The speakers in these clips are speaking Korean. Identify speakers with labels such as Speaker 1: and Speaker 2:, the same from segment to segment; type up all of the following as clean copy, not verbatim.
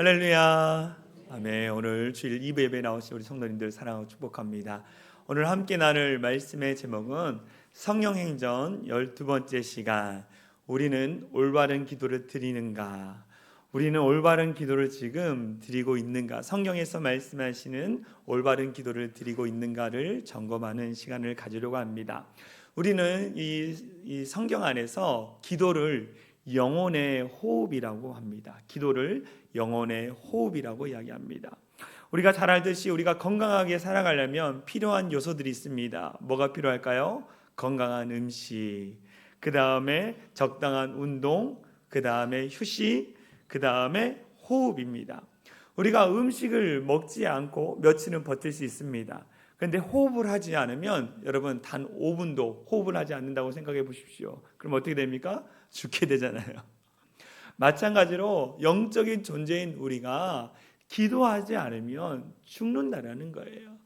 Speaker 1: 할렐루야. 아멘. 오늘 주일 2부 예배에 나오신 우리 성도님들 사랑하고 축복합니다. 오늘 함께 나눌 말씀의 제목은 성령행전 12번째 시간, 우리는 올바른 기도를 드리는가? 우리는 올바른 기도를 지금 드리고 있는가? 성경에서 말씀하시는 올바른 기도를 드리고 있는가를 점검하는 시간을 가지려고 합니다. 우리는 이 성경 안에서 기도를 영혼의 호흡이라고 합니다. 기도를 영혼의 호흡이라고 이야기합니다. 우리가 잘 알듯이 우리가 건강하게 살아가려면 필요한 요소들이 있습니다. 뭐가 필요할까요? 건강한 음식, 그 다음에 적당한 운동, 그 다음에 휴식, 그 다음에 호흡입니다. 우리가 음식을 먹지 않고 며칠은 버틸 수 있습니다. 그런데 호흡을 하지 않으면 여러분 단 5분도 호흡을 하지 않는다고 생각해 보십시오. 그럼 어떻게 됩니까? 죽게 되잖아요. 마찬가지로 영적인 존재인 우리가 기도하지 않으면 죽는다라는 거예요.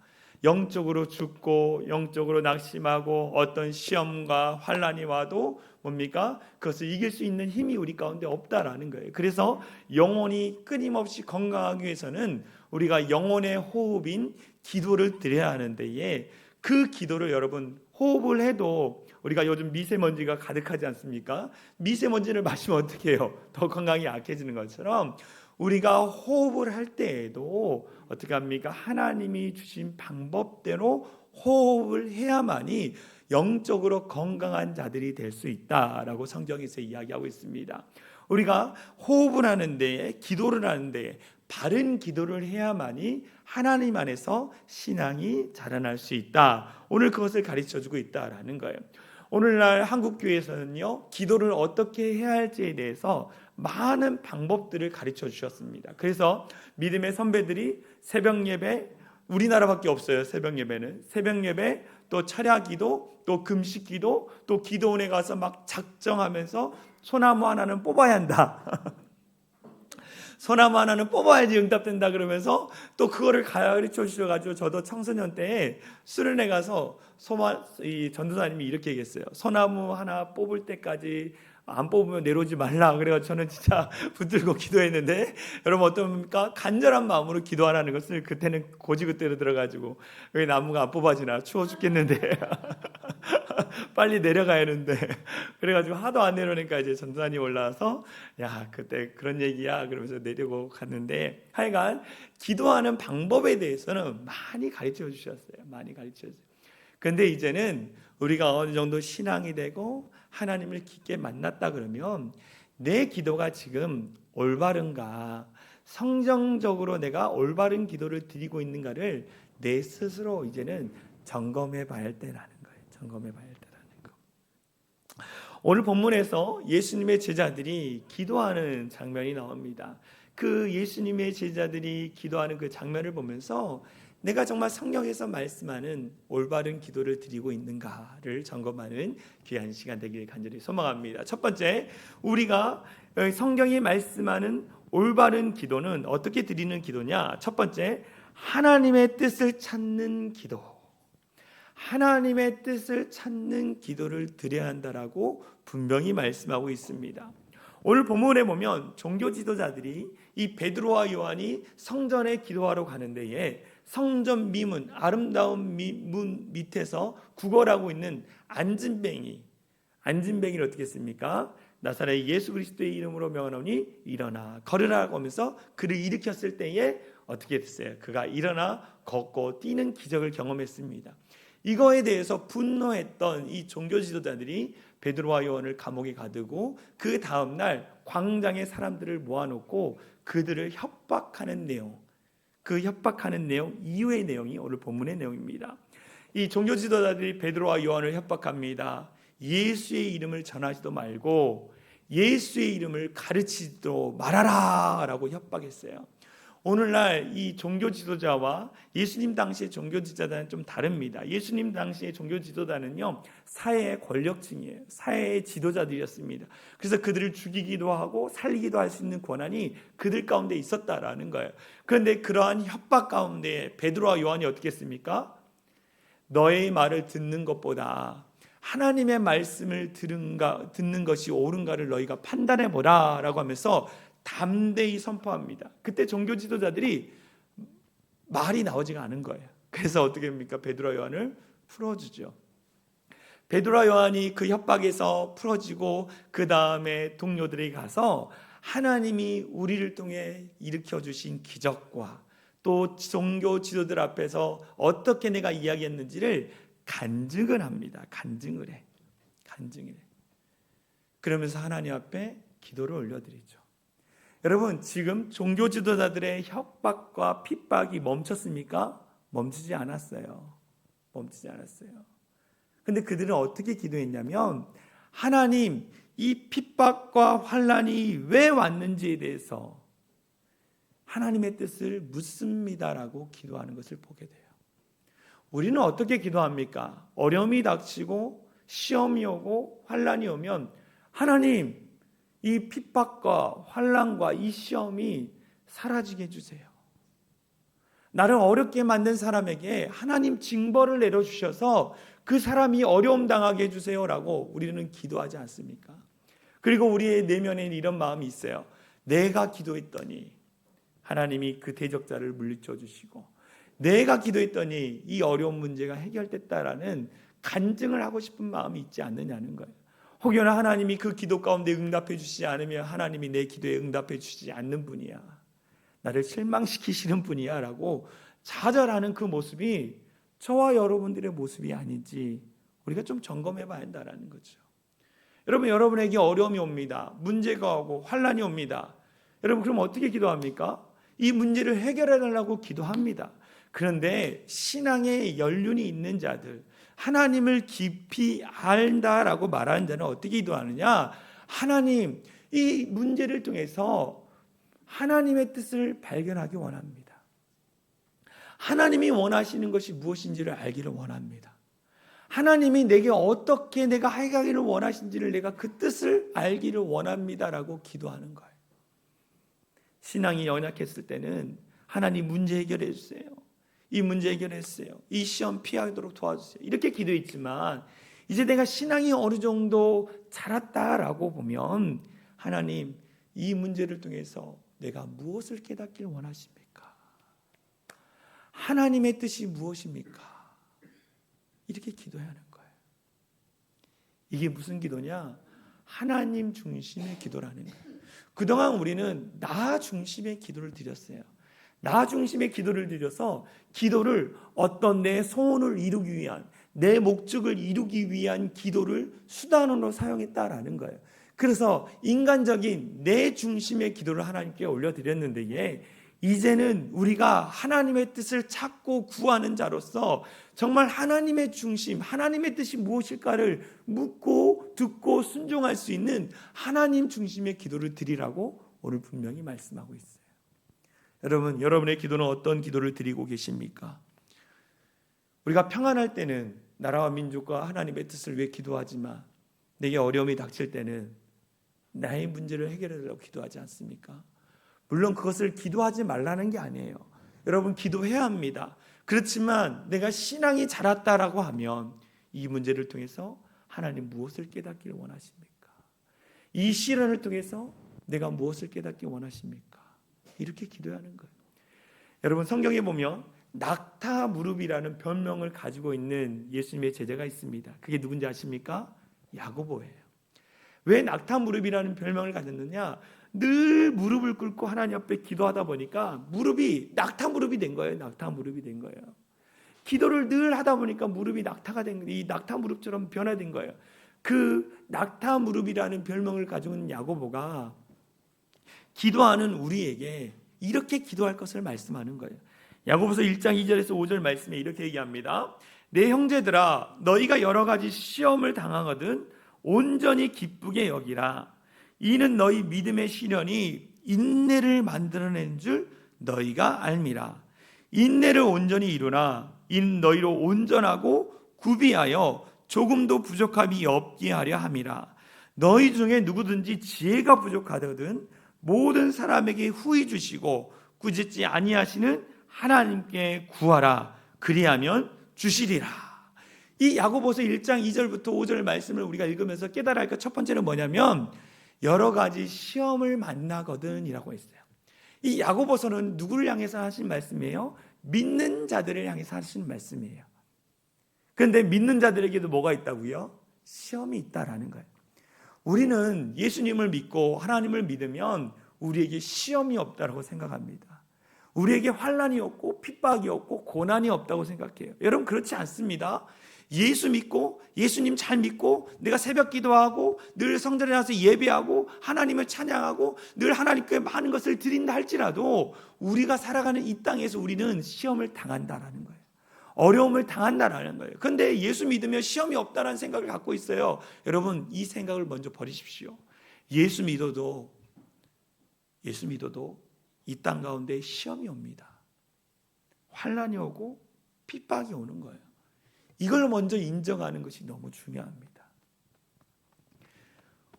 Speaker 1: 영적으로 죽고 영적으로 낙심하고 어떤 시험과 환난이 와도 뭡니까? 그것을 이길 수 있는 힘이 우리 가운데 없다라는 거예요. 그래서 영혼이 끊임없이 건강하기 위해서는 우리가 영혼의 호흡인 기도를 드려야 하는데, 그 기도를 여러분 호흡을 해도 우리가 요즘 미세먼지가 가득하지 않습니까? 미세먼지를 마시면 어떻게 해요? 더 건강이 약해지는 것처럼 우리가 호흡을 할 때에도 어떻게 합니까? 하나님이 주신 방법대로 호흡을 해야만이 영적으로 건강한 자들이 될 수 있다라고 성경에서 이야기하고 있습니다. 우리가 호흡을 하는데, 기도를 하는데 바른 기도를 해야만이 하나님 안에서 신앙이 자라날 수 있다. 오늘 그것을 가르쳐주고 있다라는 거예요. 오늘날 한국교회에서는요, 기도를 어떻게 해야 할지에 대해서 많은 방법들을 가르쳐 주셨습니다. 그래서 믿음의 선배들이 새벽 예배, 우리나라밖에 없어요. 새벽 예배는 새벽 예배, 또 철야기도, 또 금식기도, 또 기도원에 가서 막 작정하면서 소나무 하나는 뽑아야 한다. 소나무 하나는 뽑아야지 응답된다 그러면서 또 그거를 가르쳐 주셔가지고, 저도 청소년 때 수련회 가서 이 전도사님이 이렇게 얘기했어요. 소나무 하나 뽑을 때까지 안 뽑으면 내려오지 말라. 그래가지고 저는 진짜 붙들고 기도했는데, 여러분 어떻습니까? 간절한 마음으로 기도하라는 것을 그때는 고지그대로 들어가지고, 왜 나무가 안 뽑아지나, 추워 죽겠는데 빨리 내려가야 하는데, 그래가지고 하도 안 내려오니까 이제 전도사님 올라와서 야, 그때 그런 얘기야 그러면서 내려고 갔는데, 하여간 기도하는 방법에 대해서는 많이 가르쳐 주셨어요. 많이 가르쳐 주셨어요. 그런데 이제는 우리가 어느 정도 신앙이 되고 하나님을 깊게 만났다 그러면 내 기도가 지금 올바른가, 성정적으로 내가 올바른 기도를 드리고 있는가를 내 스스로 이제는 점검해 봐야 할 때라는 거예요. 점검해 봐야 할 때라는 거. 오늘 본문에서 예수님의 제자들이 기도하는 장면이 나옵니다. 그 예수님의 제자들이 기도하는 그 장면을 보면서 내가 정말 성경에서 말씀하는 올바른 기도를 드리고 있는가를 점검하는 귀한 시간 되기를 간절히 소망합니다. 첫 번째, 우리가 성경이 말씀하는 올바른 기도는 어떻게 드리는 기도냐? 첫 번째, 하나님의 뜻을 찾는 기도. 하나님의 뜻을 찾는 기도를 드려야 한다라고 분명히 말씀하고 있습니다. 오늘 본문에 보면 종교 지도자들이 이 베드로와 요한이 성전에 기도하러 가는 데에 성전 미문, 아름다운 문 밑에서 구걸하고 있는 안진뱅이를 어떻게 했습니까? 나사렛 예수 그리스도의 이름으로 명하노니 일어나 걸으라고 하면서 그를 일으켰을 때에 어떻게 됐어요? 그가 일어나 걷고 뛰는 기적을 경험했습니다. 이거에 대해서 분노했던 이 종교 지도자들이 베드로와 요한을 감옥에 가두고 그 다음날 광장에 사람들을 모아놓고 그들을 협박하는 내용, 그 협박하는 내용 이후의 내용이 오늘 본문의 내용입니다. 이 종교 지도자들이 베드로와 요한을 협박합니다. 예수의 이름을 전하지도 말고 예수의 이름을 가르치지도 말아라 라고 협박했어요. 오늘날 이 종교 지도자와 예수님 당시의 종교 지도자는 좀 다릅니다. 예수님 당시의 종교 지도자는요, 사회의 권력층이에요. 사회의 지도자들이었습니다. 그래서 그들을 죽이기도 하고 살리기도 할 수 있는 권한이 그들 가운데 있었다라는 거예요. 그런데 그러한 협박 가운데 베드로와 요한이 어떻게 했습니까? 너의 말을 듣는 것보다 하나님의 말씀을 듣는 것이 옳은가를 너희가 판단해 보라 라고 하면서 담대히 선포합니다. 그때 종교 지도자들이 말이 나오지가 않은 거예요. 그래서 어떻게 합니까? 베드로와 요한을 풀어주죠. 베드로와 요한이 그 협박에서 풀어지고 그 다음에 동료들이 가서 하나님이 우리를 통해 일으켜 주신 기적과 또 종교 지도들 앞에서 어떻게 내가 이야기했는지를 간증을 합니다. 간증을 해. 그러면서 하나님 앞에 기도를 올려드리죠. 여러분, 지금 종교 지도자들의 협박과 핍박이 멈췄습니까? 멈추지 않았어요. 근데 그들은 어떻게 기도했냐면, 하나님, 이 핍박과 환난이 왜 왔는지에 대해서 하나님의 뜻을 묻습니다라고 기도하는 것을 보게 돼요. 우리는 어떻게 기도합니까? 어려움이 닥치고 시험이 오고 환난이 오면, 하나님, 이 핍박과 환난과 이 시험이 사라지게 해주세요. 나를 어렵게 만든 사람에게 하나님 징벌을 내려주셔서 그 사람이 어려움 당하게 해주세요라고 우리는 기도하지 않습니까? 그리고 우리의 내면에 이런 마음이 있어요. 내가 기도했더니 하나님이 그 대적자를 물리쳐 주시고, 내가 기도했더니 이 어려운 문제가 해결됐다라는 간증을 하고 싶은 마음이 있지 않느냐는 거예요. 혹여나 하나님이 그 기도 가운데 응답해 주시지 않으면 하나님이 내 기도에 응답해 주시지 않는 분이야, 나를 실망시키시는 분이야 라고 좌절하는 그 모습이 저와 여러분들의 모습이 아닌지 우리가 좀 점검해 봐야 한다는 거죠. 여러분에게 어려움이 옵니다. 문제가 오고 환난이 옵니다. 여러분, 그럼 어떻게 기도합니까? 이 문제를 해결해 달라고 기도합니다. 그런데 신앙의 연륜이 있는 자들, 하나님을 깊이 안다라고 말하는 자는 어떻게 기도하느냐? 하나님, 이 문제를 통해서 하나님의 뜻을 발견하기 원합니다. 하나님이 원하시는 것이 무엇인지를 알기를 원합니다. 하나님이 내게 어떻게 내가 해가기를 원하신지를 내가 그 뜻을 알기를 원합니다라고 기도하는 거예요. 신앙이 연약했을 때는 하나님 문제 해결해 주세요. 이 문제 해결했어요. 이 시험 피하도록 도와주세요. 이렇게 기도했지만 이제 내가 신앙이 어느 정도 자랐다라고 보면 하나님, 이 문제를 통해서 내가 무엇을 깨닫길 원하십니까? 하나님의 뜻이 무엇입니까? 이렇게 기도해야 하는 거예요. 이게 무슨 기도냐? 하나님 중심의 기도라는 거예요. 그동안 우리는 나 중심의 기도를 드렸어요. 나 중심의 기도를 드려서 기도를 어떤 내 소원을 이루기 위한, 내 목적을 이루기 위한 기도를 수단으로 사용했다라는 거예요. 그래서 인간적인 내 중심의 기도를 하나님께 올려드렸는데, 이제는 우리가 하나님의 뜻을 찾고 구하는 자로서 정말 하나님의 중심, 하나님의 뜻이 무엇일까를 묻고 듣고 순종할 수 있는 하나님 중심의 기도를 드리라고 오늘 분명히 말씀하고 있어요. 여러분, 여러분의 기도는 어떤 기도를 드리고 계십니까? 우리가 평안할 때는 나라와 민족과 하나님의 뜻을 위해 기도하지 마. 내게 어려움이 닥칠 때는 나의 문제를 해결하려고 기도하지 않습니까? 물론 그것을 기도하지 말라는 게 아니에요. 여러분, 기도해야 합니다. 그렇지만 내가 신앙이 자랐다라고 하면 이 문제를 통해서 하나님 무엇을 깨닫기를 원하십니까? 이 시련을 통해서 내가 무엇을 깨닫기 원하십니까? 이렇게 기도하는 거예요. 여러분, 성경에 보면 낙타 무릎이라는 별명을 가지고 있는 예수님의 제자가 있습니다. 그게 누군지 아십니까? 야고보예요. 왜 낙타 무릎이라는 별명을 가졌느냐? 늘 무릎을 꿇고 하나님 앞에 기도하다 보니까 무릎이 낙타 무릎이 된 거예요. 낙타 무릎이 된 거예요. 기도를 늘 하다 보니까 무릎이 낙타가 된 거예요. 이 낙타 무릎처럼 변화된 거예요. 그 낙타 무릎이라는 별명을 가지고 있는 야고보가 기도하는 우리에게 이렇게 기도할 것을 말씀하는 거예요. 야고보서 1장 2절에서 5절 말씀에 이렇게 얘기합니다. 내 형제들아, 너희가 여러 가지 시험을 당하거든 온전히 기쁘게 여기라. 이는 너희 믿음의 시련이 인내를 만들어낸 줄 너희가 알미라. 인내를 온전히 이루나 이는 너희로 온전하고 구비하여 조금도 부족함이 없게 하려 함이라. 너희 중에 누구든지 지혜가 부족하거든 모든 사람에게 후히 주시고 꾸짖지 아니하시는 하나님께 구하라. 그리하면 주시리라. 이 야고보서 1장 2절부터 5절 말씀을 우리가 읽으면서 깨달아야 할 것 첫 번째는 뭐냐면 여러 가지 시험을 만나거든 이라고 했어요. 이 야고보서는 누구를 향해서 하신 말씀이에요? 믿는 자들을 향해서 하신 말씀이에요. 그런데 믿는 자들에게도 뭐가 있다고요? 시험이 있다라는 거예요. 우리는 예수님을 믿고 하나님을 믿으면 우리에게 시험이 없다고 생각합니다. 우리에게 환난이 없고 핍박이 없고 고난이 없다고 생각해요. 여러분 그렇지 않습니다. 예수 믿고 예수님 잘 믿고 내가 새벽 기도하고 늘 성전에 나서 예배하고 하나님을 찬양하고 늘 하나님께 많은 것을 드린다 할지라도 우리가 살아가는 이 땅에서 우리는 시험을 당한다라는 거예요. 어려움을 당한다라는 거예요. 그런데 예수 믿으면 시험이 없다라는 생각을 갖고 있어요. 여러분 이 생각을 먼저 버리십시오. 예수 믿어도 이 땅 가운데 시험이 옵니다. 환난이 오고 핍박이 오는 거예요. 이걸 먼저 인정하는 것이 너무 중요합니다.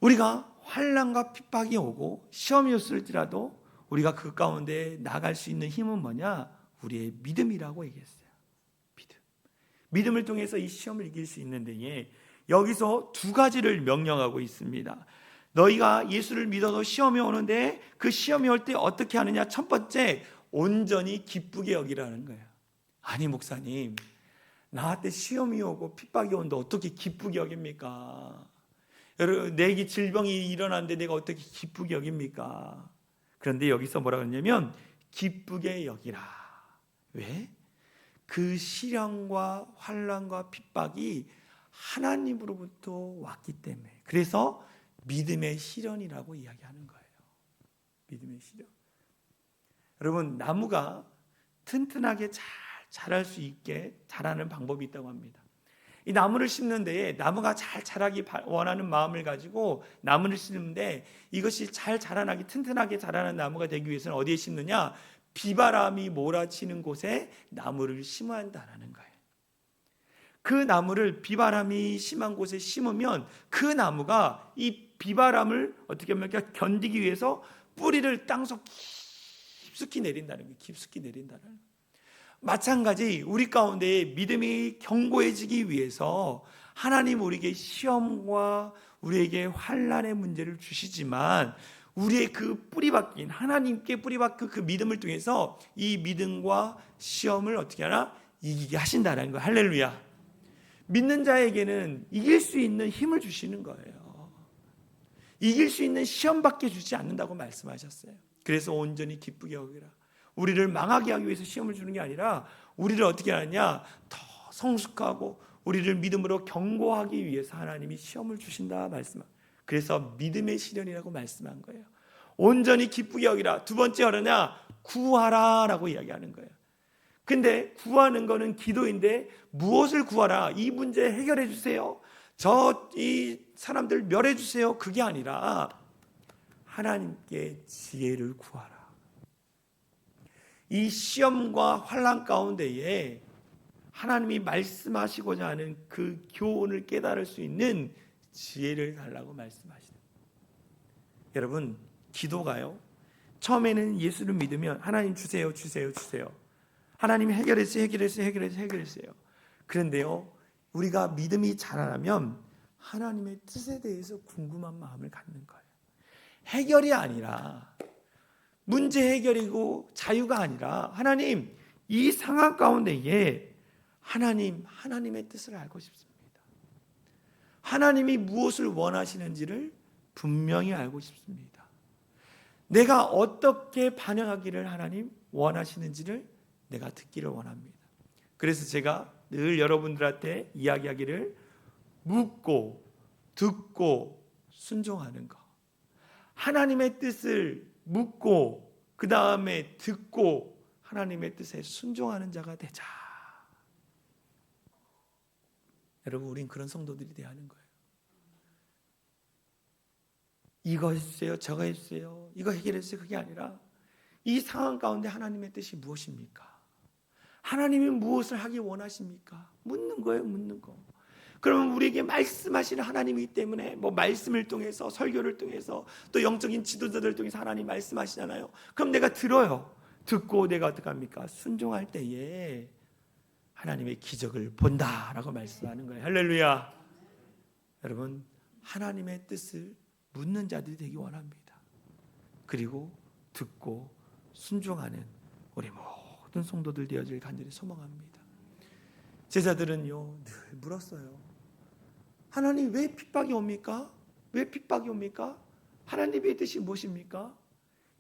Speaker 1: 우리가 환난과 핍박이 오고 시험이 왔을지라도 우리가 그 가운데 나갈 수 있는 힘은 뭐냐? 우리의 믿음이라고 얘기했어요. 믿음을 통해서 이 시험을 이길 수 있는데 여기서 두 가지를 명령하고 있습니다. 너희가 예수를 믿어도 시험이 오는데 그 시험이 올 때 어떻게 하느냐? 첫 번째, 온전히 기쁘게 여기라는 거예요. 아니 목사님, 나한테 시험이 오고 핍박이 오는데 어떻게 기쁘게 여깁니까? 여러분, 내게 질병이 일어났는데 내가 어떻게 기쁘게 여깁니까? 그런데 여기서 뭐라고 했냐면 기쁘게 여기라. 왜? 그 시련과 환난과 핍박이 하나님으로부터 왔기 때문에. 그래서 믿음의 시련이라고 이야기하는 거예요. 믿음의 시련. 여러분 나무가 튼튼하게 잘 자랄 수 있게 자라는 방법이 있다고 합니다. 이 나무를 심는데 나무가 잘 자라기 원하는 마음을 가지고 나무를 심는데 이것이 잘 자라나기 튼튼하게 자라는 나무가 되기 위해서는 어디에 심느냐? 비바람이 몰아치는 곳에 나무를 심어야 한다는 거예요. 그 나무를 비바람이 심한 곳에 심으면 그 나무가 이 비바람을 어떻게 하면 견디기 위해서 뿌리를 땅속 깊숙이 내린다는 거예요. 깊숙이 내린다는 거예요. 마찬가지 우리 가운데 믿음이 견고해지기 위해서 하나님 우리에게 시험과 우리에게 환난의 문제를 주시지만 우리의 그 뿌리박힌 하나님께 뿌리박힌 그 믿음을 통해서 이 믿음과 시험을 어떻게 하나? 이기게 하신다는 거예요. 할렐루야. 믿는 자에게는 이길 수 있는 힘을 주시는 거예요. 이길 수 있는 시험밖에 주지 않는다고 말씀하셨어요. 그래서 온전히 기쁘게 여기라. 우리를 망하게 하기 위해서 시험을 주는 게 아니라 우리를 어떻게 하느냐? 더 성숙하고 우리를 믿음으로 견고하기 위해서 하나님이 시험을 주신다 말씀합니다. 그래서 믿음의 시련이라고 말씀한 거예요. 온전히 기쁘게 여기라. 두 번째 어느냐? 구하라 라고 이야기하는 거예요. 근데 구하는 거는 기도인데 무엇을 구하라? 이 문제 해결해 주세요. 이 사람들 멸해 주세요. 그게 아니라 하나님께 지혜를 구하라. 이 시험과 환난 가운데에 하나님이 말씀하시고자 하는 그 교훈을 깨달을 수 있는 지혜를 달라고 말씀하시는. 여러분 기도가요. 처음에는 예수를 믿으면 하나님 주세요. 하나님 해결했어요. 그런데요, 우리가 믿음이 자라나면 하나님의 뜻에 대해서 궁금한 마음을 갖는 거예요. 해결이 아니라 문제 해결이고 자유가 아니라 하나님 이 상황 가운데에 하나님의 뜻을 알고 싶습니다. 하나님이 무엇을 원하시는지를 분명히 알고 싶습니다. 내가 어떻게 반응하기를 하나님 원하시는지를 내가 듣기를 원합니다. 그래서 제가 늘 여러분들한테 이야기하기를 묻고 듣고 순종하는 것. 하나님의 뜻을 묻고 그 다음에 듣고 하나님의 뜻에 순종하는 자가 되자. 여러분 우린 그런 성도들이 되어야 하는 거예요. 이거 해주세요. 저거 해주세요. 이거 해결해주세요. 그게 아니라 이 상황 가운데 하나님의 뜻이 무엇입니까? 하나님이 무엇을 하기 원하십니까? 묻는 거예요. 묻는 거. 그러면 우리에게 말씀하시는 하나님이기 때문에 말씀을 통해서 설교를 통해서 또 영적인 지도자들을 통해서 하나님 말씀하시잖아요. 그럼 내가 들어요. 듣고 내가 어떻게 합니까? 순종할 때에 하나님의 기적을 본다라고 말씀하는 거예요. 할렐루야. 여러분 하나님의 뜻을 묻는 자들이 되기 원합니다. 그리고 듣고 순종하는 우리 모든 성도들 되어질 간절히 소망합니다. 제자들은요 늘 물었어요. 하나님 왜 핍박이 옵니까? 왜 핍박이 옵니까? 하나님의 뜻이 무엇입니까?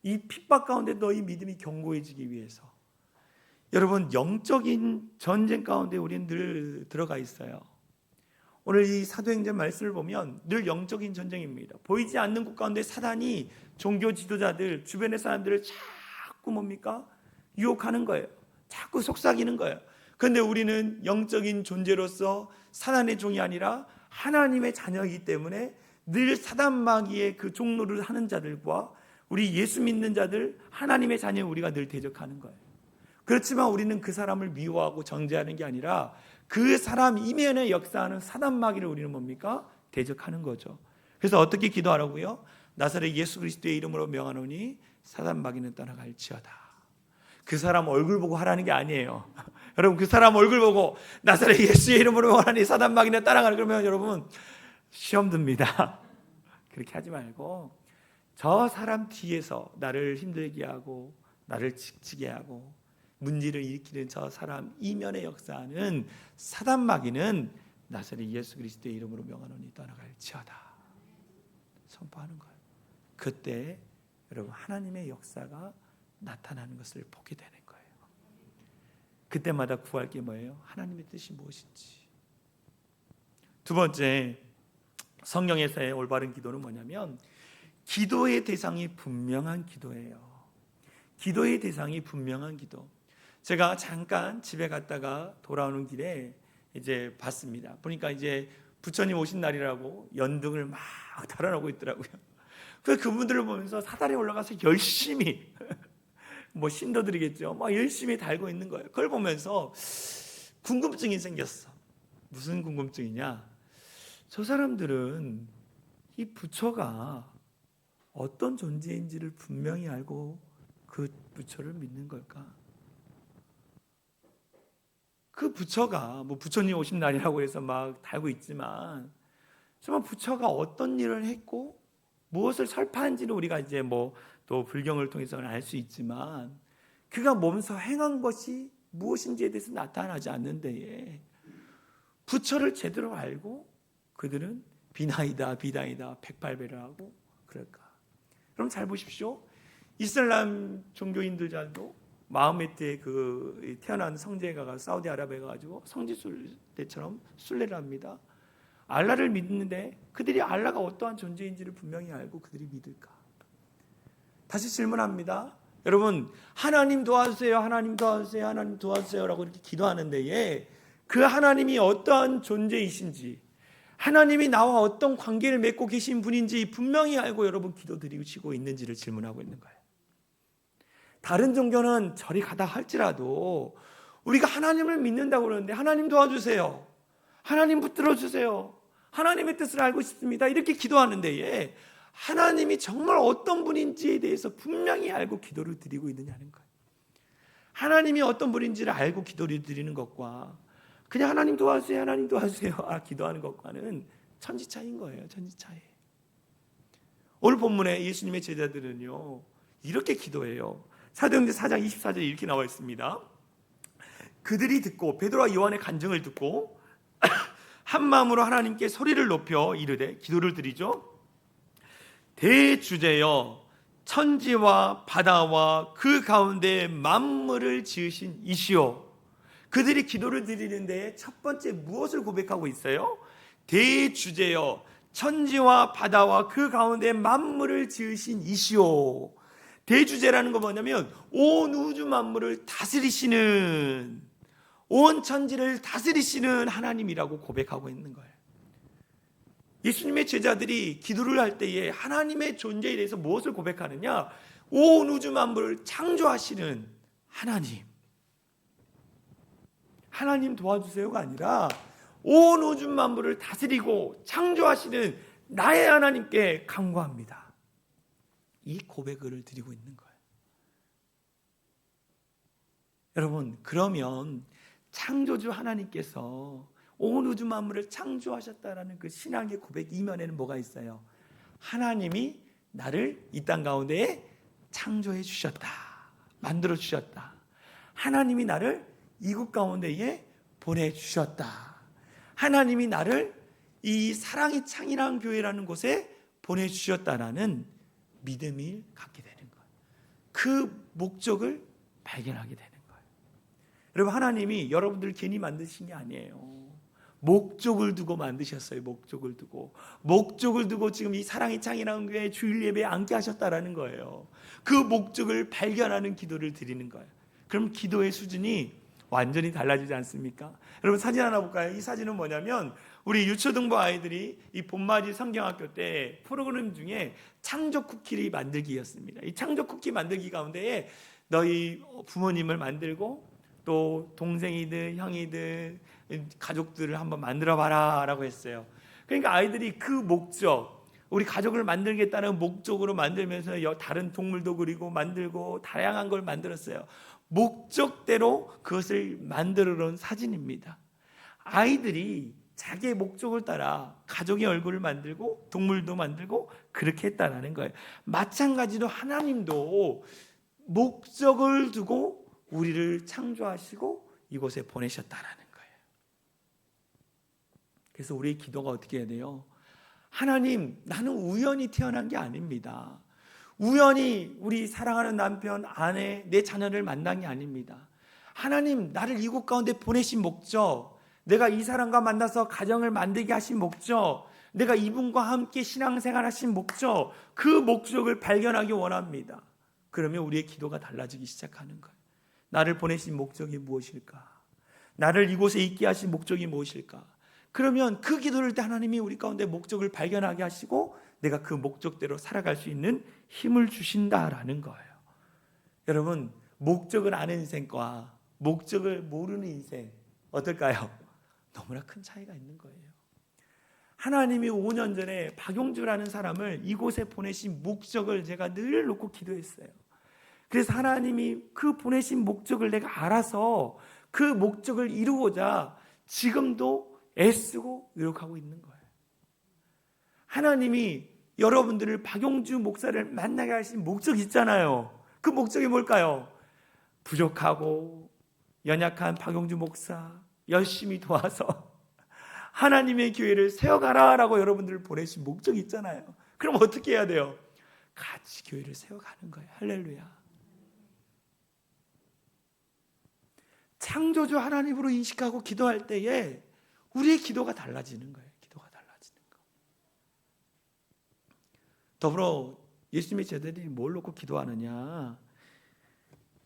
Speaker 1: 이 핍박 가운데 너희 믿음이 견고해지기 위해서. 여러분, 영적인 전쟁 가운데 우리는 늘 들어가 있어요. 오늘 이 사도행전 말씀을 보면 늘 영적인 전쟁입니다. 보이지 않는 곳 가운데 사단이 종교 지도자들, 주변의 사람들을 자꾸 뭡니까? 유혹하는 거예요. 자꾸 속삭이는 거예요. 그런데 우리는 영적인 존재로서 사단의 종이 아니라 하나님의 자녀이기 때문에 늘 사단 마귀의 그 종로를 하는 자들과 우리 예수 믿는 자들, 하나님의 자녀 우리가 늘 대적하는 거예요. 그렇지만 우리는 그 사람을 미워하고 정죄하는 게 아니라 그 사람 이면에 역사하는 사단 마귀를 우리는 뭡니까? 대적하는 거죠. 그래서 어떻게 기도하라고요? 나사렛 예수 그리스도의 이름으로 명하노니 사단 마귀는 떠나갈지어다. 그 사람 얼굴 보고 하라는 게 아니에요. 여러분, 그 사람 얼굴 보고 나사렛 예수의 이름으로 명하니 사단 마귀는 떠나가라 그러면 여러분 시험 듭니다. 그렇게 하지 말고 저 사람 뒤에서 나를 힘들게 하고 나를 지치게 하고 문제를 일으키는 저 사람 이면에 역사하는 사단 마귀는 나사렛 예수 그리스도의 이름으로 명하노니 떠나갈지어다 선포하는 거예요. 그때 여러분 하나님의 역사가 나타나는 것을 보게 되는 거예요. 그때마다 구할 게 뭐예요? 하나님의 뜻이 무엇인지. 두 번째, 성경에서의 올바른 기도는 뭐냐면 기도의 대상이 분명한 기도예요. 기도의 대상이 분명한 기도. 제가 잠깐 집에 갔다가 돌아오는 길에 이제 봤습니다. 보니까 이제 부처님 오신 날이라고 연등을 막 달아놓고 있더라고요. 그래서 그분들을 보면서 사다리에 올라가서 열심히 뭐 신도들이겠죠. 막 열심히 달고 있는 거예요. 그걸 보면서 궁금증이 생겼어. 무슨 궁금증이냐? 저 사람들은 이 부처가 어떤 존재인지를 분명히 알고 그 부처를 믿는 걸까? 그 부처가 뭐 부처님 오신 날이라고 해서 막 달고 있지만 정말 부처가 어떤 일을 했고 무엇을 설파한지는 우리가 이제 뭐 또 불경을 통해서는 알 수 있지만 그가 몸소 행한 것이 무엇인지에 대해서 나타나지 않는데 부처를 제대로 알고 그들은 비나이다 비다이다 108배를 하고 그럴까? 그럼 잘 보십시오. 이슬람 종교인들도 마호메트의 그 태어난 성지가 사우디아라비아에 가지고 성지순례처럼 순례를 합니다. 알라를 믿는데 그들이 알라가 어떠한 존재인지를 분명히 알고 그들이 믿을까? 다시 질문합니다. 여러분, 하나님 도와주세요, 하나님 도와주세요, 하나님 도와주세요라고 이렇게 기도하는데 그 하나님이 어떠한 존재이신지, 하나님이 나와 어떤 관계를 맺고 계신 분인지 분명히 알고 여러분 기도드리시고 있는지를 질문하고 있는 거예요. 다른 종교는 저리 가다 할지라도 우리가 하나님을 믿는다고 그러는데 하나님 도와주세요, 하나님 붙들어 주세요, 하나님의 뜻을 알고 싶습니다 이렇게 기도하는데 하나님이 정말 어떤 분인지에 대해서 분명히 알고 기도를 드리고 있느냐는 거예요. 하나님이 어떤 분인지를 알고 기도를 드리는 것과 그냥 하나님 도와주세요, 하나님 도와주세요 기도하는 것과는 천지차이인 거예요. 천지차이. 오늘 본문에 예수님의 제자들은요 이렇게 기도해요. 사도행전 4장 24절에 이렇게 나와 있습니다. 그들이 듣고 베드로와 요한의 간증을 듣고 한 마음으로 하나님께 소리를 높여 이르되 기도를 드리죠. 대주제여 천지와 바다와 그 가운데 만물을 지으신 이시오. 그들이 기도를 드리는데 첫 번째 무엇을 고백하고 있어요? 대주제여 천지와 바다와 그 가운데 만물을 지으신 이시오. 대주제라는 건 뭐냐면 온 우주 만물을 다스리시는, 온 천지를 다스리시는 하나님이라고 고백하고 있는 거예요. 예수님의 제자들이 기도를 할 때에 하나님의 존재에 대해서 무엇을 고백하느냐? 온 우주 만물을 창조하시는 하나님, 하나님 도와주세요가 아니라 온 우주 만물을 다스리고 창조하시는 나의 하나님께 간구합니다. 이 고백을 드리고 있는 거예요. 여러분, 그러면 창조주 하나님께서 온 우주 만물을 창조하셨다라는 그 신앙의 고백 이면에는 뭐가 있어요? 하나님이 나를 이 땅 가운데에 창조해 주셨다, 만들어 주셨다. 하나님이 나를 이곳 가운데에 보내주셨다. 하나님이 나를 이 사랑의 창이라는 교회라는 곳에 보내주셨다라는 믿음을 갖게 되는 거예요. 그 목적을 발견하게 되는 거예요. 여러분, 하나님이 여러분들 괜히 만드신 게 아니에요. 목적을 두고 만드셨어요. 목적을 두고 지금 이 사랑의 창이라는 교회 주일 예배에 앉게 하셨다라는 거예요. 그 목적을 발견하는 기도를 드리는 거예요. 그럼 기도의 수준이 완전히 달라지지 않습니까? 여러분, 사진 하나 볼까요? 이 사진은 뭐냐면 우리 유초등부 아이들이 이 봄맞이 성경학교 때 프로그램 중에 창조 쿠키를 만들기였습니다. 이 창조 쿠키 만들기 가운데에 너희 부모님을 만들고 또 동생이들, 형이들, 가족들을 한번 만들어 봐라 라고 했어요. 그러니까 아이들이 그 목적, 우리 가족을 만들겠다는 목적으로 만들면서 다른 동물도 그리고 만들고 다양한 걸 만들었어요. 목적대로 그것을 만들어 놓은 사진입니다. 아이들이 자기의 목적을 따라 가족의 얼굴을 만들고 동물도 만들고 그렇게 했다라는 거예요. 마찬가지로 하나님도 목적을 두고 우리를 창조하시고 이곳에 보내셨다라는 거예요. 그래서 우리의 기도가 어떻게 해야 돼요? 하나님, 나는 우연히 태어난 게 아닙니다. 우연히 우리 사랑하는 남편, 아내, 내 자녀를 만난 게 아닙니다. 하나님, 나를 이곳 가운데 보내신 목적, 내가 이 사람과 만나서 가정을 만들게 하신 목적, 내가 이분과 함께 신앙생활 하신 목적, 그 목적을 발견하기 원합니다. 그러면 우리의 기도가 달라지기 시작하는 거예요. 나를 보내신 목적이 무엇일까? 나를 이곳에 있게 하신 목적이 무엇일까? 그러면 그 기도를 때 하나님이 우리 가운데 목적을 발견하게 하시고 내가 그 목적대로 살아갈 수 있는 힘을 주신다라는 거예요. 여러분, 목적을 아는 인생과 목적을 모르는 인생 어떨까요? 너무나 큰 차이가 있는 거예요. 하나님이 5년 전에 박용주라는 사람을 이곳에 보내신 목적을 제가 늘 놓고 기도했어요. 그래서 하나님이 그 보내신 목적을 내가 알아서 그 목적을 이루고자 지금도 애쓰고 노력하고 있는 거예요. 하나님이 여러분들을 박용주 목사를 만나게 하신 목적이 있잖아요. 그 목적이 뭘까요? 부족하고 연약한 박용주 목사 열심히 도와서 하나님의 교회를 세워가라라고 여러분들을 보내신 목적이 있잖아요. 그럼 어떻게 해야 돼요? 같이 교회를 세워가는 거예요. 할렐루야. 창조주 하나님으로 인식하고 기도할 때에 우리의 기도가 달라지는 거예요. 기도가 달라지는 거. 더불어 예수님의 제자들이 뭘 놓고 기도하느냐?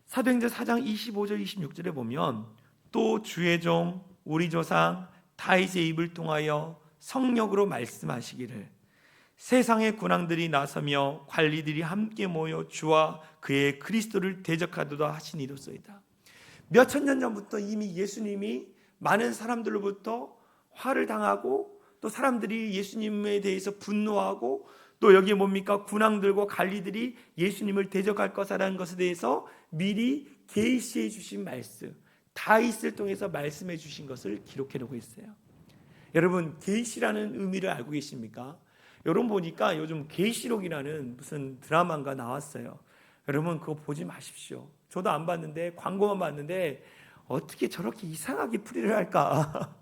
Speaker 1: 사도행전 4장 25절 26절에 보면 또 주의 종 우리 조상 다윗의 입을 통하여 성령으로 말씀하시기를 세상의 군왕들이 나서며 관리들이 함께 모여 주와 그의 그리스도를 대적하도다 하시니로소이다. 몇천 년 전부터 이미 예수님이 많은 사람들로부터 화를 당하고 또 사람들이 예수님에 대해서 분노하고 또 여기에 뭡니까? 군왕들과 관리들이 예수님을 대적할 것이라는 것에 대해서 미리 계시해 주신 말씀, 다윗을 통해서 말씀해 주신 것을 기록해 놓고 있어요. 여러분, 계시라는 의미를 알고 계십니까? 여러분 보니까 요즘 계시록이라는 무슨 드라마가 나왔어요. 여러분 그거 보지 마십시오. 저도 안 봤는데 광고만 봤는데 어떻게 저렇게 이상하게 풀이를 할까?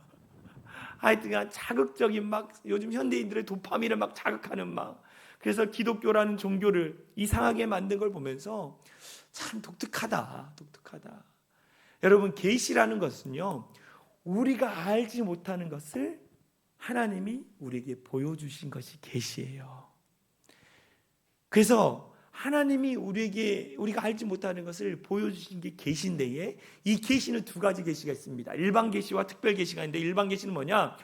Speaker 1: 하여튼 자극적인 막 요즘 현대인들의 도파민을 막 자극하는 막 그래서 기독교라는 종교를 이상하게 만든 걸 보면서 참 독특하다. 여러분, 계시라는 것은요, 우리가 알지 못하는 것을 하나님이 우리에게 보여주신 것이 계시예요. 그래서 하나님이 우리가 알지 못하는 것을 보여주신 게 계시인데에 이 계시는 두 가지 계시가 있습니다. 일반 계시와 특별 계시가 있는데 일반 계시는 뭐냐?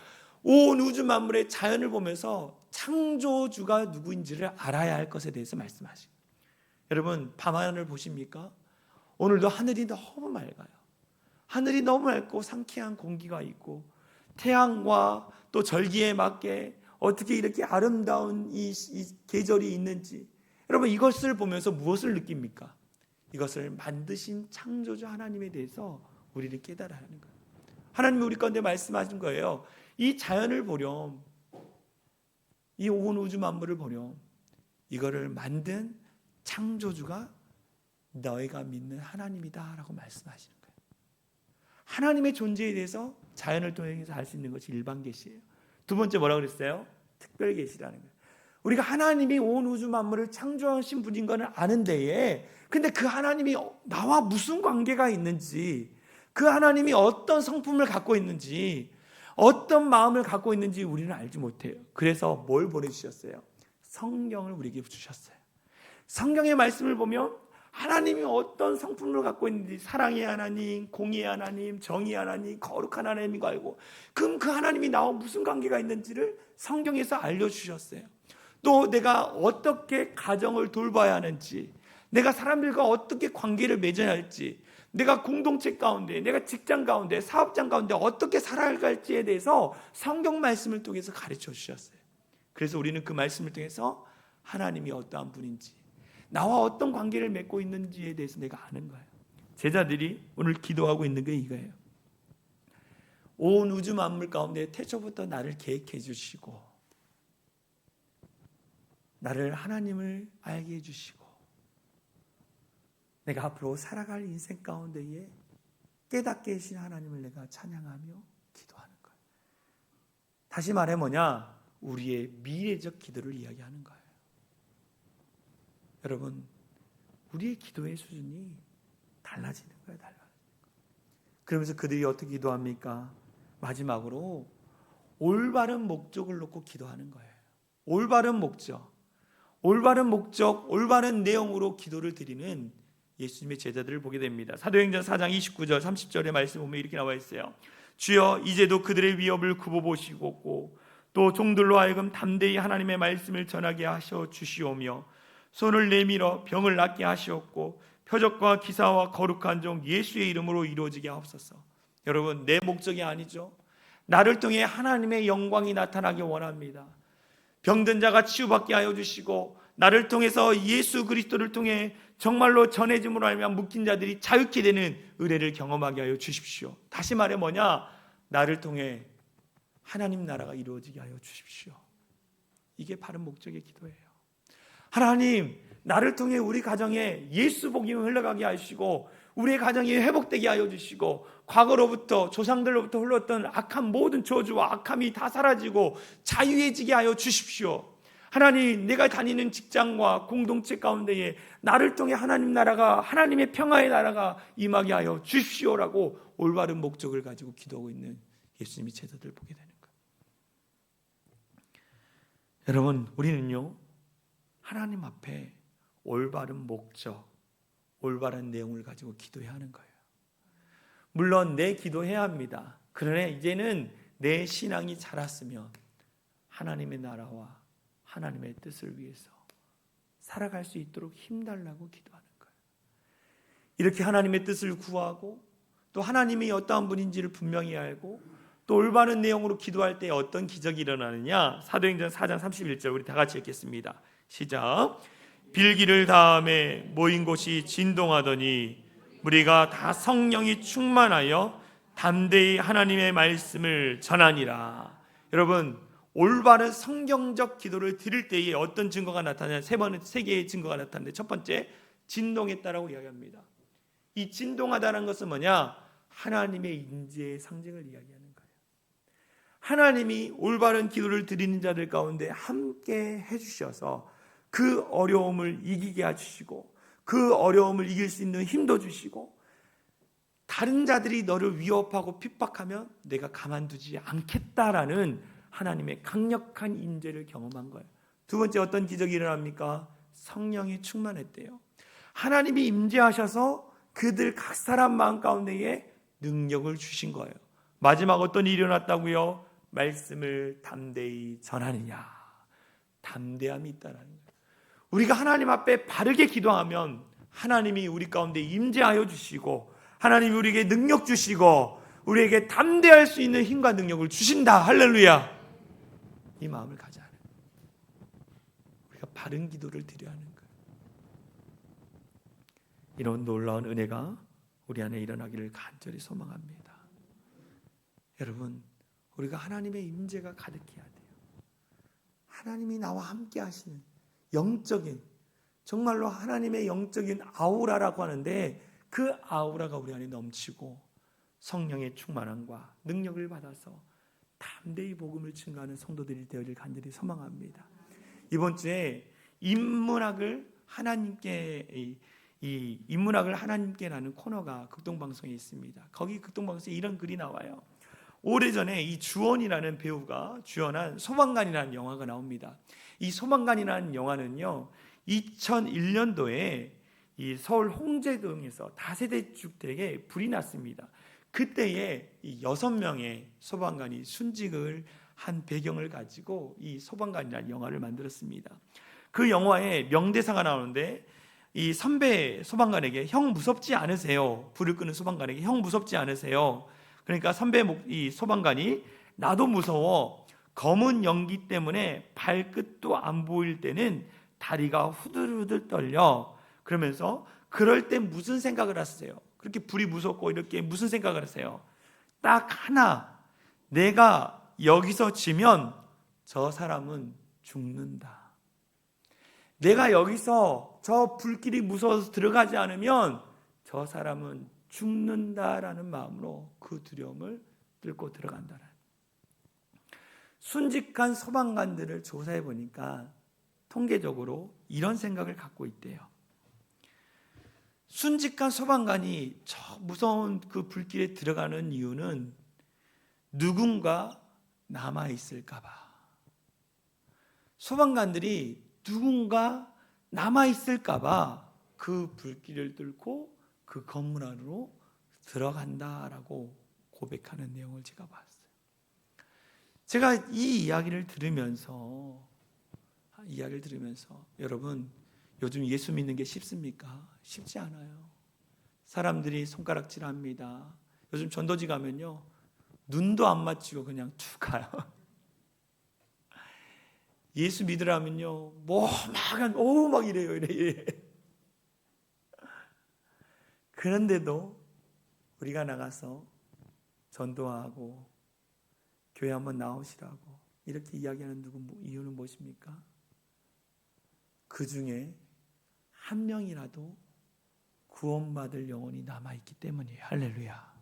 Speaker 1: 온 우주 만물의 자연을 보면서 창조주가 누구인지를 알아야 할 것에 대해서 말씀하시고, 여러분 밤하늘을 보십니까? 오늘도 하늘이 너무 맑아요. 하늘이 너무 맑고 상쾌한 공기가 있고 태양과 또 절기에 맞게 어떻게 이렇게 아름다운 이 계절이 있는지, 여러분 이것을 보면서 무엇을 느낍니까? 이것을 만드신 창조주 하나님에 대해서 우리를 깨달아야 하는 거예요. 하나님이 우리 가운데 말씀하신 거예요. 이 자연을 보렴. 이 온 우주 만물을 보렴. 이거를 만든 창조주가 너희가 믿는 하나님이다 라고 말씀하시는 거예요. 하나님의 존재에 대해서 자연을 통해서 알 수 있는 것이 일반 계시예요. 두 번째 뭐라고 그랬어요? 특별 계시라는 거예요. 우리가 하나님이 온 우주 만물을 창조하신 분인 거는 아는데, 근데 그 하나님이 나와 무슨 관계가 있는지, 그 하나님이 어떤 성품을 갖고 있는지, 어떤 마음을 갖고 있는지 우리는 알지 못해요. 그래서 뭘 보내주셨어요? 성경을 우리에게 주셨어요. 성경의 말씀을 보면 하나님이 어떤 성품을 갖고 있는지, 사랑의 하나님, 공의의 하나님, 정의의 하나님, 거룩한 하나님인 거 알고, 그럼 그 하나님이 나와 무슨 관계가 있는지를 성경에서 알려주셨어요. 또 내가 어떻게 가정을 돌봐야 하는지, 내가 사람들과 어떻게 관계를 맺어야 할지, 내가 공동체 가운데, 내가 직장 가운데, 사업장 가운데 어떻게 살아갈지에 대해서 성경 말씀을 통해서 가르쳐 주셨어요. 그래서 우리는 그 말씀을 통해서 하나님이 어떠한 분인지, 나와 어떤 관계를 맺고 있는지에 대해서 내가 아는 거예요. 제자들이 오늘 기도하고 있는 게 이거예요. 온 우주 만물 가운데 태초부터 나를 계획해 주시고, 나를 하나님을 알게 해주시고, 내가 앞으로 살아갈 인생 가운데에 깨닫게 하신 하나님을 내가 찬양하며 기도하는 거예요. 다시 말해 뭐냐? 우리의 미래적 기도를 이야기하는 거예요. 여러분, 우리의 기도의 수준이 달라지는 거예요. 그러면서 그들이 어떻게 기도합니까? 마지막으로 올바른 목적을 놓고 기도하는 거예요. 올바른 목적, 올바른 내용으로 기도를 드리는 예수님의 제자들을 보게 됩니다. 사도행전 4장 29절 30절의 말씀 보면 이렇게 나와 있어요. 주여 이제도 그들의 위협을 굽어보시고 또 종들로 하여금 담대히 하나님의 말씀을 전하게 하셔 주시오며 손을 내밀어 병을 낫게 하시었고 표적과 기사와 거룩한 종 예수의 이름으로 이루어지게 하옵소서. 여러분, 내 목적이 아니죠. 나를 통해 하나님의 영광이 나타나기 원합니다. 병든 자가 치유받게 하여 주시고, 나를 통해서 예수 그리스도를 통해 정말로 전해짐으로 알면 묶인 자들이 자유케 되는 은혜를 경험하게 하여 주십시오. 다시 말해 뭐냐? 나를 통해 하나님 나라가 이루어지게 하여 주십시오. 이게 바른 목적의 기도예요. 하나님, 나를 통해 우리 가정에 예수 복음이 흘러가게 하시고, 우리의 가정이 회복되게 하여 주시고, 과거로부터 조상들로부터 흘렀던 악한 모든 저주와 악함이 다 사라지고 자유해지게 하여 주십시오. 하나님, 내가 다니는 직장과 공동체 가운데에 나를 통해 하나님 나라가, 하나님의 평화의 나라가 임하게 하여 주십시오라고 올바른 목적을 가지고 기도하고 있는 예수님의 제자들을 보게 되는 거예요. 여러분, 우리는요, 하나님 앞에 올바른 목적, 올바른 내용을 가지고 기도해야 하는 거예요. 물론 내 기도해야 합니다. 그러나 이제는 내 신앙이 자랐으면 하나님의 나라와 하나님의 뜻을 위해서 살아갈 수 있도록 힘달라고 기도하는 거예요. 이렇게 하나님의 뜻을 구하고 또 하나님이 어떠한 분인지를 분명히 알고 또 올바른 내용으로 기도할 때 어떤 기적이 일어나느냐? 사도행전 4장 31절 우리 다 같이 읽겠습니다. 시작. 빌기를 다음에 모인 곳이 진동하더니 우리가 다 성령이 충만하여 담대히 하나님의 말씀을 전하니라. 여러분, 올바른 성경적 기도를 드릴 때에 어떤 증거가 나타나냐? 세 개의 증거가 나타나는데, 첫 번째, 진동했다라고 이야기합니다. 이 진동하다는 것은 뭐냐? 하나님의 인재의 상징을 이야기하는 거예요. 하나님이 올바른 기도를 드리는 자들 가운데 함께 해주셔서 그 어려움을 이기게 해주시고, 그 어려움을 이길 수 있는 힘도 주시고, 다른 자들이 너를 위협하고 핍박하면 내가 가만두지 않겠다라는 하나님의 강력한 인재를 경험한 거예요. 두 번째, 어떤 기적이 일어납니까? 성령이 충만했대요. 하나님이 임재하셔서 그들 각 사람 마음 가운데에 능력을 주신 거예요. 마지막 어떤 일이 일어났다고요? 말씀을 담대히 전하느냐. 담대함이 있다라는 거예요. 우리가 하나님 앞에 바르게 기도하면 하나님이 우리 가운데 임재하여 주시고, 하나님이 우리에게 능력 주시고, 우리에게 담대할 수 있는 힘과 능력을 주신다. 할렐루야. 이 마음을 가져야 하는 거예요. 우리가 바른 기도를 드려야 하는 거예요. 이런 놀라운 은혜가 우리 안에 일어나기를 간절히 소망합니다. 여러분, 우리가 하나님의 임재가 가득해야 돼요. 하나님이 나와 함께 하시는 영적인, 정말로 하나님의 영적인 아우라라고 하는데, 그 아우라가 우리 안에 넘치고 성령의 충만함과 능력을 받아서 담대히 복음을 증거하는 성도들이 되어질 간절히 소망합니다. 이번 주에 인문학을 하나님께, 이 인문학을 하나님께라는 코너가 극동방송에 있습니다. 거기 극동방송에 이런 글이 나와요. 오래전에 이 주원이라는 배우가 주연한 소방관이라는 영화가 나옵니다. 이 소방관이라는 영화는요, 2001년도에 이 서울 홍제동에서 다세대 주택에 불이 났습니다. 그때에 이 6명의 소방관이 순직을 한 배경을 가지고 이 소방관이라는 영화를 만들었습니다. 그 영화에 명대사가 나오는데, 이 선배 소방관에게 형 무섭지 않으세요? 불을 끄는 소방관에게 형 무섭지 않으세요? 그러니까 선배 이 소방관이 나도 무서워. 검은 연기 때문에 발끝도 안 보일 때는 다리가 후들후들 떨려. 그러면서 그럴 때 무슨 생각을 하세요? 그렇게 불이 무섭고 이렇게 무슨 생각을 하세요? 딱 하나, 내가 여기서 지면 저 사람은 죽는다. 내가 여기서 저 불길이 무서워서 들어가지 않으면 저 사람은 죽는다라는 마음으로 그 두려움을 뚫고 들어간다라는. 순직한 소방관들을 조사해 보니까 통계적으로 이런 생각을 갖고 있대요. 순직한 소방관이 저 무서운 그 불길에 들어가는 이유는 누군가 남아있을까 봐. 소방관들이 누군가 남아있을까 봐 그 불길을 뚫고 그 건물 안으로 들어간다라고 고백하는 내용을 제가 봤어요. 제가 이 이야기를 들으면서 여러분, 요즘 예수 믿는 게 쉽습니까? 쉽지 않아요. 사람들이 손가락질합니다. 요즘 전도지 가면요, 눈도 안 맞추고 그냥 툭 가요. 예수 믿으라면요, 막 이래. 그런데도 우리가 나가서 전도하고 교회 한번 나오시라고 이렇게 이야기하는 이유는 무엇입니까? 그 중에 한 명이라도 구원받을 영혼이 남아있기 때문이에요. 할렐루야.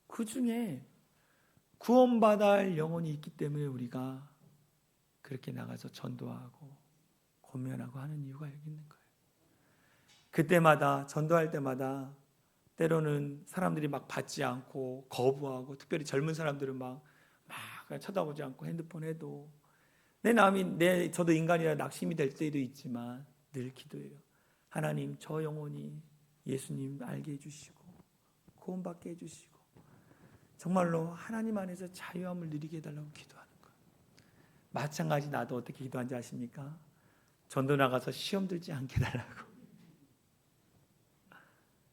Speaker 1: 그 중에 구원받아야 할 영혼이 있기 때문에 우리가 그렇게 나가서 전도하고 권면하고 하는 이유가 여기 있는 거예요. 그때마다 전도할 때마다 때로는 사람들이 막 받지 않고 거부하고, 특별히 젊은 사람들은 막 그냥 쳐다보지 않고 핸드폰 해도, 저도 인간이라 낙심이 될 때도 있지만 늘 기도해요. 하나님, 저 영혼이 예수님 알게 해주시고 구원받게 해주시고 정말로 하나님 안에서 자유함을 누리게 해달라고 기도하는 거예요. 마찬가지 나도 어떻게 기도한지 아십니까? 전도 나가서 시험 들지 않게 해달라고.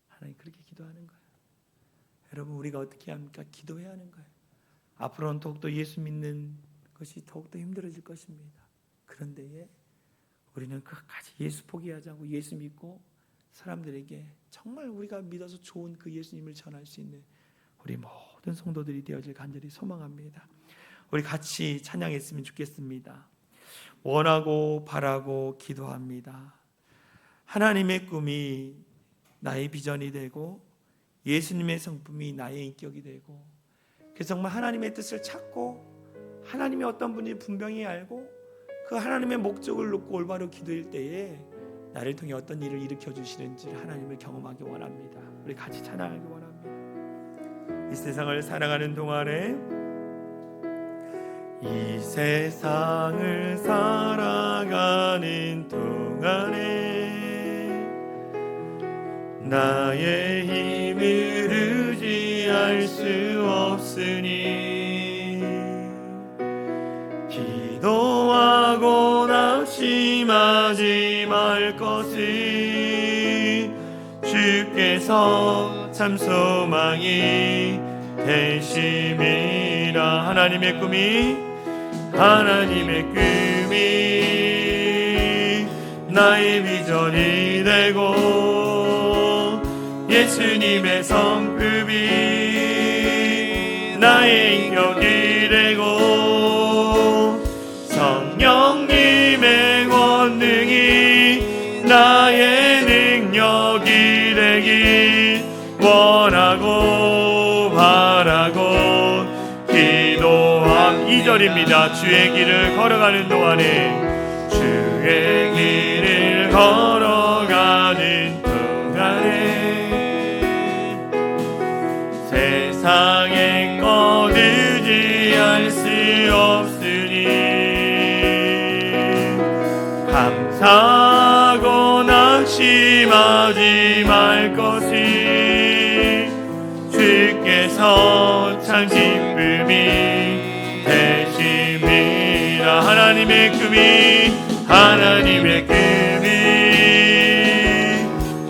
Speaker 1: 하나님 그렇게 기도하는 거예요. 여러분, 우리가 어떻게 합니까? 기도해야 하는 거예요. 앞으로는 더욱더 예수 믿는 것이 더욱더 힘들어질 것입니다. 그런데 우리는 끝까지 예수 포기하지 않고 예수 믿고 사람들에게 정말 우리가 믿어서 좋은 그 예수님을 전할 수 있는 우리 모든 성도들이 되어질 간절히 소망합니다. 우리 같이 찬양했으면 좋겠습니다. 원하고 바라고 기도합니다. 하나님의 꿈이 나의 비전이 되고 예수님의 성품이 나의 인격이 되고, 그래서 정말 하나님의 뜻을 찾고 하나님이 어떤 분인지 분명히 알고 그 하나님의 목적을 놓고 올바로 기도할 때에 나를 통해 어떤 일을 일으켜 주시는지 하나님을 경험하기 원합니다. 우리 같이 찬양하기 원합니다. 이 세상을 살아가는 동안에, 이 세상을 살아가는 동안에 나의 힘을 의지할 수 없으니 기도하고 낙심하지 말 것을 주께서 참 소망이 되심이라. 하나님의 꿈이 나의 비전이 되고 예수님의 성품이 나의 인격이 되고 되길 원하고 바라고 기도함. 2절입니다. 주의 길을 걸어가는 동안에 주의 길을 걸어가는 동안에 세상의 것 의지할 수 없으니 감사하고 낙심하지 말 것을 주께서 참 기쁨이 되심이라. 하나님의 꿈이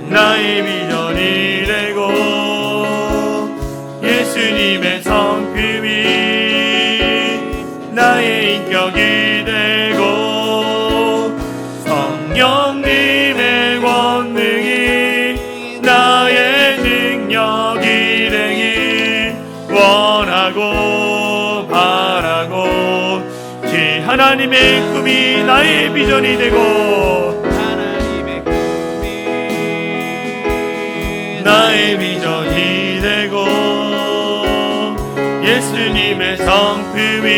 Speaker 1: 나의 비전이 되고 예수님의 성품이 나의 인격이 되고 성령님의 권능이 나의 능력이 되길 원하고 바라고 하나님의 꿈이 나의 비전이 되고 하나님의 꿈이 나의 비전이 되고 예수님의 성품이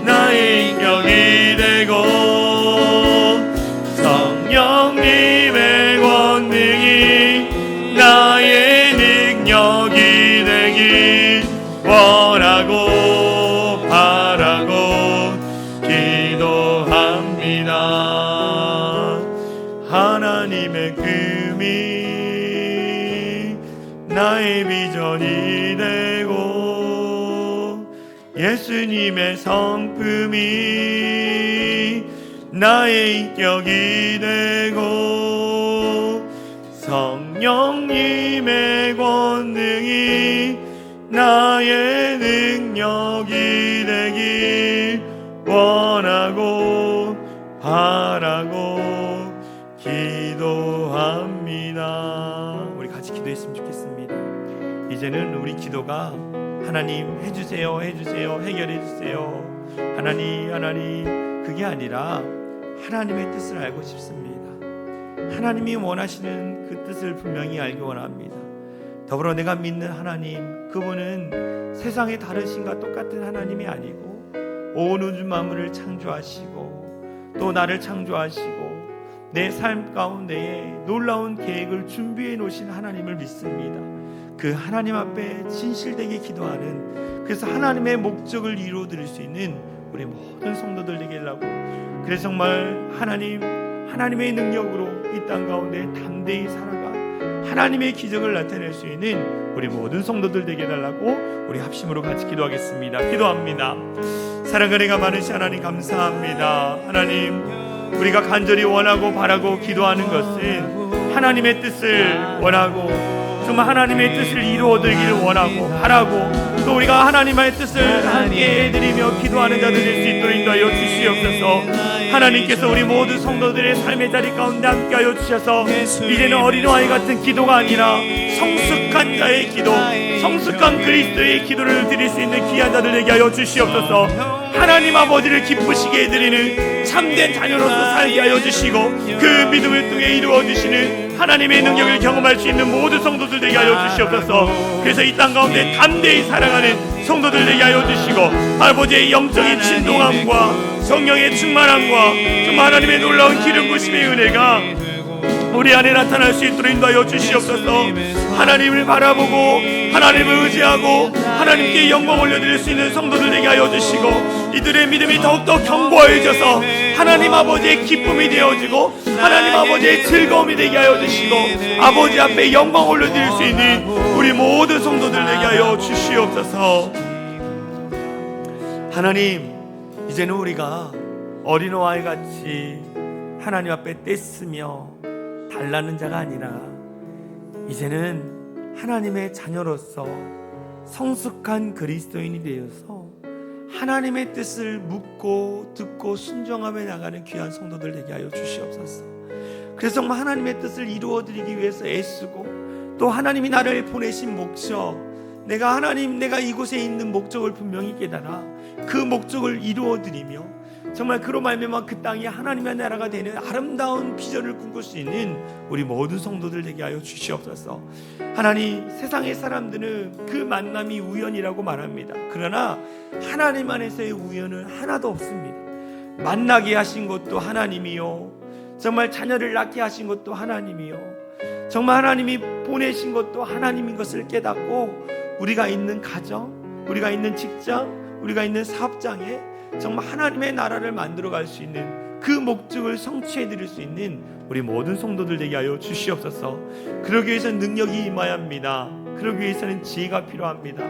Speaker 1: 나의 인격이 되고 성령님의 권능이 나의 능력이 되길 원하고 바라고 기도합니다. 하나님의 꿈이 나의 비전이 되고 예수님의 성품이 나의 인격이 되고 성령님의 권능이 나의 능력이 되길 원하고 바라고 기도합니다. 우리 같이 기도했으면 좋겠습니다. 이제는 우리 기도가 하나님 해주세요, 해주세요, 해결해주세요, 하나님 그게 아니라 하나님의 뜻을 알고 싶습니다. 하나님이 원하시는 그 뜻을 분명히 알기 원합니다. 더불어 내가 믿는 하나님, 그분은 세상의 다르신과 똑같은 하나님이 아니고 온 우주 만물을 창조하시고 또 나를 창조하시고 내 삶 가운데에 놀라운 계획을 준비해 놓으신 하나님을 믿습니다. 그 하나님 앞에 진실되게 기도하는, 그래서 하나님의 목적을 이루어드릴 수 있는 우리 모든 성도들 되게 하려고, 그래서 정말 하나님의 능력으로 이 땅 가운데 담대히 살아가 하나님의 기적을 나타낼 수 있는 우리 모든 성도들 되게 해달라고 우리 합심으로 같이 기도하겠습니다. 기도합니다. 사랑과 은혜가 많으신 하나님 감사합니다. 하나님, 우리가 간절히 원하고 바라고 기도하는 것은 하나님의 뜻을 원하고 정말 하나님의 뜻을 이루어드리기를 원하고 바라고, 또 우리가 하나님의 뜻을 함께 해드리며 기도하는 자들 될 수 있도록 인도하여 주시옵소서. 하나님께서 우리 모든 성도들의 삶의 자리 가운데 함께하여 주셔서 이제는 어린아이 같은 기도가 아니라 성숙한 자의 기도, 성숙한 그리스도의 기도를 드릴 수 있는 귀한 자들 되게 하여 주시옵소서. 하나님 아버지를 기쁘시게 해드리는 참된 자녀로서 살게 하여 주시고 그 믿음을 통해 이루어 주시는 하나님의 능력을 경험할 수 있는 모든 성도들 되게 하여 주시옵소서. 그래서 이 땅 가운데 담대히 살아가는 성도들 되게 하여 주시고 아버지의 영적인 진동함과 성령의 충만함과 정말 하나님의 놀라운 기름 부심의 은혜가 우리 안에 나타날 수 있도록 인도하여 주시옵소서. 하나님을 바라보고 하나님을 의지하고 하나님께 영광 올려드릴 수 있는 성도들 되게 하여 주시고 이들의 믿음이 더욱더 견고해져서 하나님 아버지의 기쁨이 되어지고 하나님 아버지의 즐거움이 되게 하여 주시고 아버지 앞에 영광 올려드릴 수 있는 우리 모든 성도들 되게 하여 주시옵소서. 하나님, 이제는 우리가 어린아이 같이 하나님 앞에 떼쓰며 달라는 자가 아니라 이제는 하나님의 자녀로서 성숙한 그리스도인이 되어서 하나님의 뜻을 묻고 듣고 순종하며 나가는 귀한 성도들 되게 하여 주시옵소서. 그래서 정말 하나님의 뜻을 이루어드리기 위해서 애쓰고 또 하나님이 나를 보내신 목적, 내가 이곳에 있는 목적을 분명히 깨달아 그 목적을 이루어드리며 정말 그로 말미암아 그 땅이 하나님의 나라가 되는 아름다운 비전을 꿈꿀 수 있는 우리 모든 성도들 되게 하여 주시옵소서. 하나님, 세상의 사람들은 그 만남이 우연이라고 말합니다. 그러나 하나님 안에서의 우연은 하나도 없습니다. 만나게 하신 것도 하나님이요, 정말 자녀를 낳게 하신 것도 하나님이요, 정말 하나님이 보내신 것도 하나님인 것을 깨닫고 우리가 있는 가정, 우리가 있는 직장, 우리가 있는 사업장에 정말 하나님의 나라를 만들어갈 수 있는 그 목적을 성취해 드릴 수 있는 우리 모든 성도들 되게 하여 주시옵소서. 그러기 위해서 능력이 임해야 합니다. 그러기 위해서는 지혜가 필요합니다.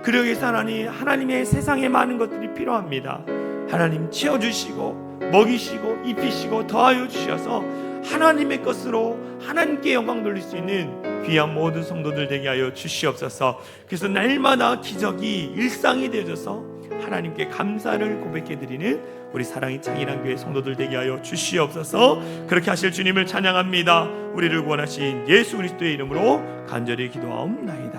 Speaker 1: 그러기 위해서 하나님의 세상에 많은 것들이 필요합니다. 하나님 채워주시고 먹이시고 입히시고 더하여 주셔서 하나님의 것으로 하나님께 영광 돌릴 수 있는 귀한 모든 성도들 되게 하여 주시옵소서. 그래서 날마다 기적이 일상이 되어져서 하나님께 감사를 고백해 드리는 우리 사랑의 창일한 교회 성도들 되게 하여 주시옵소서. 그렇게 하실 주님을 찬양합니다. 우리를 구원하신 예수 그리스도의 이름으로 간절히 기도하옵나이다.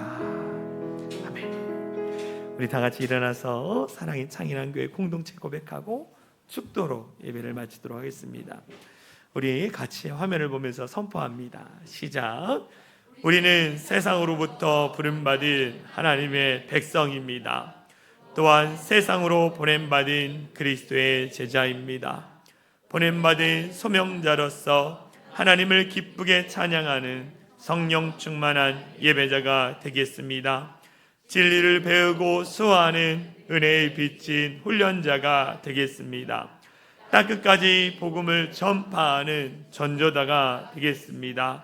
Speaker 1: 아멘. 우리 다 같이 일어나서 사랑의 창일한 교회 공동체 고백하고 축도로 예배를 마치도록 하겠습니다. 우리 같이 화면을 보면서 선포합니다. 시작. 우리는 세상으로부터 부름받은 하나님의 백성입니다. 또한 세상으로 보냄받은 그리스도의 제자입니다. 보냄받은 소명자로서 하나님을 기쁘게 찬양하는 성령 충만한 예배자가 되겠습니다. 진리를 배우고 수호하는 은혜의 빛인 훈련자가 되겠습니다. 땅끝까지 복음을 전파하는 전도자가 되겠습니다.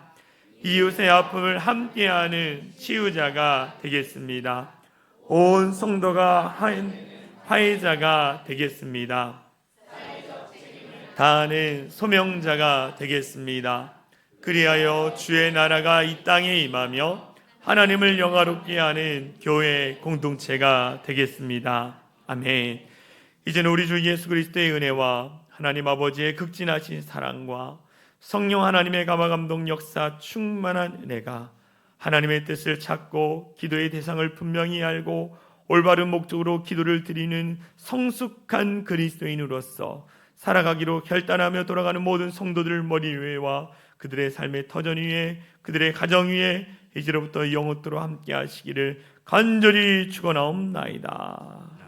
Speaker 1: 이웃의 아픔을 함께하는 치유자가 되겠습니다. 온 성도가 화해자가 되겠습니다. 다하는 소명자가 되겠습니다. 그리하여 주의 나라가 이 땅에 임하며 하나님을 영화롭게 하는 교회 공동체가 되겠습니다. 아멘. 이제는 우리 주 예수 그리스도의 은혜와 하나님 아버지의 극진하신 사랑과 성령 하나님의 감화감동 역사 충만한 은혜가 하나님의 뜻을 찾고 기도의 대상을 분명히 알고 올바른 목적으로 기도를 드리는 성숙한 그리스도인으로서 살아가기로 결단하며 돌아가는 모든 성도들 머리 위에와 그들의 삶의 터전 위에 그들의 가정 위에 이제로부터 영원토록 함께 하시기를 간절히 축원하옵나이다.